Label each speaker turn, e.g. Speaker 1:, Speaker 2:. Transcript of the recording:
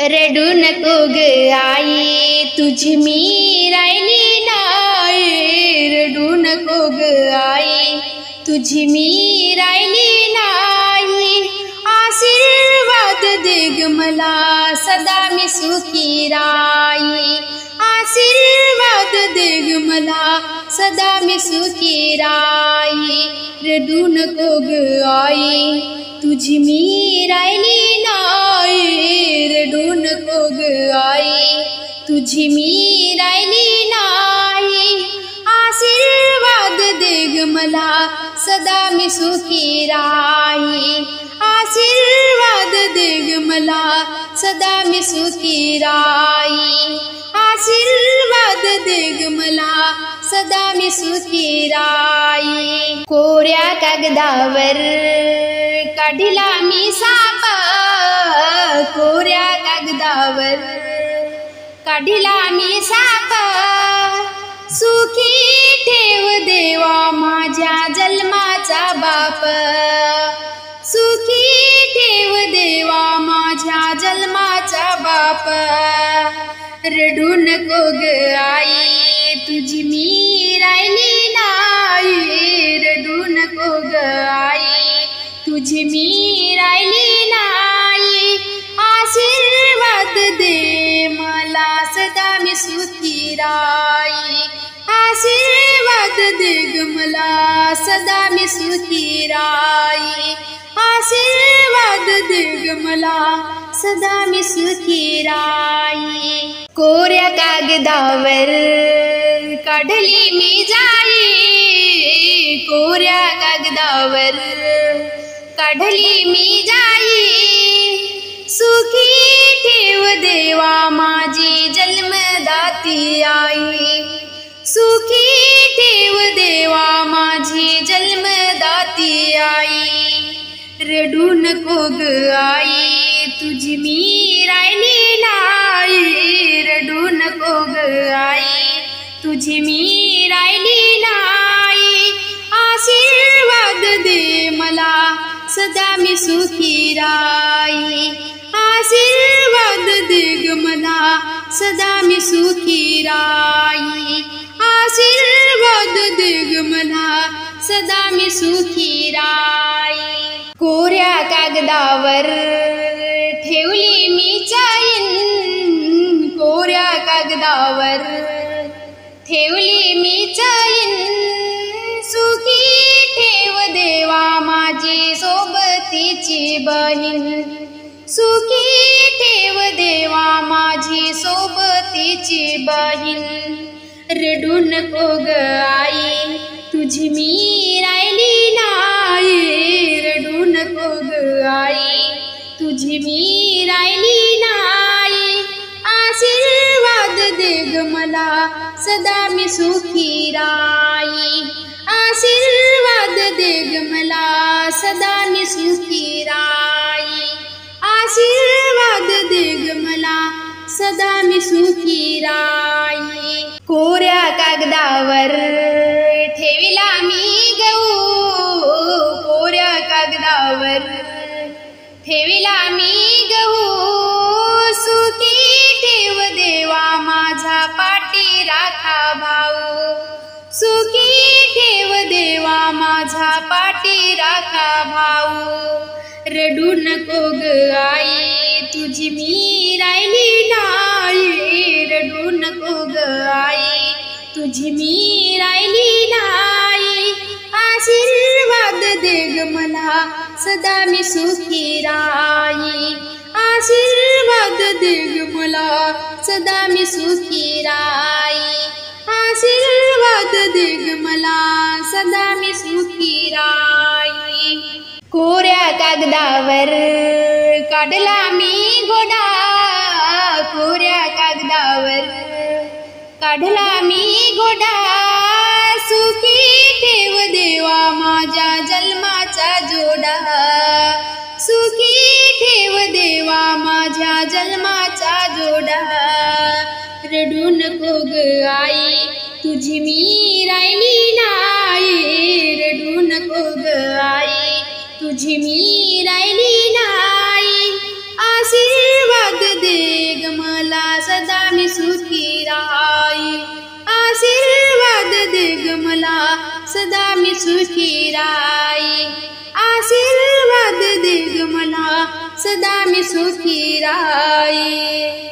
Speaker 1: रडू नको ग आई तुझी मी राहिली नाही, रडू नको ग आई तुझी मी राहिली नाही। आशीर्वाद दे ग मला सदा मी सुखी राही, आशीर्वाद दे ग मला सदा मी सुखी राही। रडू नको ग आई तुझी मी राहिली नाही, रडू नको ग आई तुझी मी राहिली नाही। आशीर्वाद दे ग मला सदा मी सुखी राही, आशीर्वाद दे ग मला सदा मी सुखी राही, आशीर्वाद दे ग मला सदा मी सुखी राही। कोऱ्या कागदावर काढिला मी साप, कोऱ्या कागदावर काढिला मी साप, सुखी ठेव देवा माझ्या जन्माचा बाप, सुखी ठेव देवा माझ्या जन्माचा बाप। रडू नको ग आई तुझी मी राहिली नाही, रडू नको ग आई तुझी मी राहिली नाही। आशीर्वाद दे मला सदा मी सुखी राही, आशीर्वाद दे ग मला सदा मी सुखी राही, आशीर्वाद दे ग मला सदा मी सुखी राही। कोऱ्या कागदावर काढली मी जाई, कोऱ्या कागदावर काढली मी जाई, सुखी ठेव देवा माझी जन्मदाती आई, सुखी ठेव देवा माझी जन्मदाती आई। रडू नको ग आई तुझी मी राहिली नाही, रडू नको ग आई तुझी मी राहिली नाही। आशीर्वाद दे मला सदा मी सुखी राही, आशीर्वाद दे ग मला सदा मी सुखी राही, आशीर्वाद दे ग मला सदा मी सुखी राही। कोऱ्या कागदावर ठेवली मी चैन, कोऱ्या कागदावर ठेवली मी चैन, सुखी ठेव देवा माझी सोबतीची बहीण, सुखी ठेव देवा माझी सोबतीची बहीण। रडू नको ग आई तुझी मी राहिली नाही, रडू नको ग आई तुझी मी राहिली नाही। आशीर्वाद दे ग मला सदा मी सुखी राही, आशीर्वाद दे ग मला सदा मी सुखी राही, आशीर्वाद दे ग मला सदा मी सुखी राही। कोऱ्या कागदावर ठेविला मी गहू, कोऱ्या कागदावर ठेविला मी गहू, सुखी ठेव देवा माझा पाठी राखा भाऊ, सुखी ठेव देवा माझा पाठी राखा भाऊ। रडू नको ग आई तुझी मी राहिली नाही, रडू नको ग आई तुझी मी राहिली नाही। आशीर्वाद दे ग मला सदा मी सुखी राही, आशीर्वाद दे ग मला सदा मी सुखी राही, आशीर्वाद दे ग मला सदा मी सुखी राही। कोऱ्या कागदावर काढला मी घोडा, कोऱ्या कागदावर काढला मी घोडा, सुखी ठेव देवा माझ्या जन्माचा जोडा, सुखी ठेव देवा माझ्या जन्माचा जोडा। रडू नको ग आई तुझी मी राहिली नाही, रडू नको ग आई तुझी मी राहिली नाही। आशीर्वाद आशीर्वाद दे ग मला सदा मी सुखी राई आशीर्वाद दे ग मला सदा मी सुखी राई आशीर्वाद दे ग मला सदा मी सुखी राई।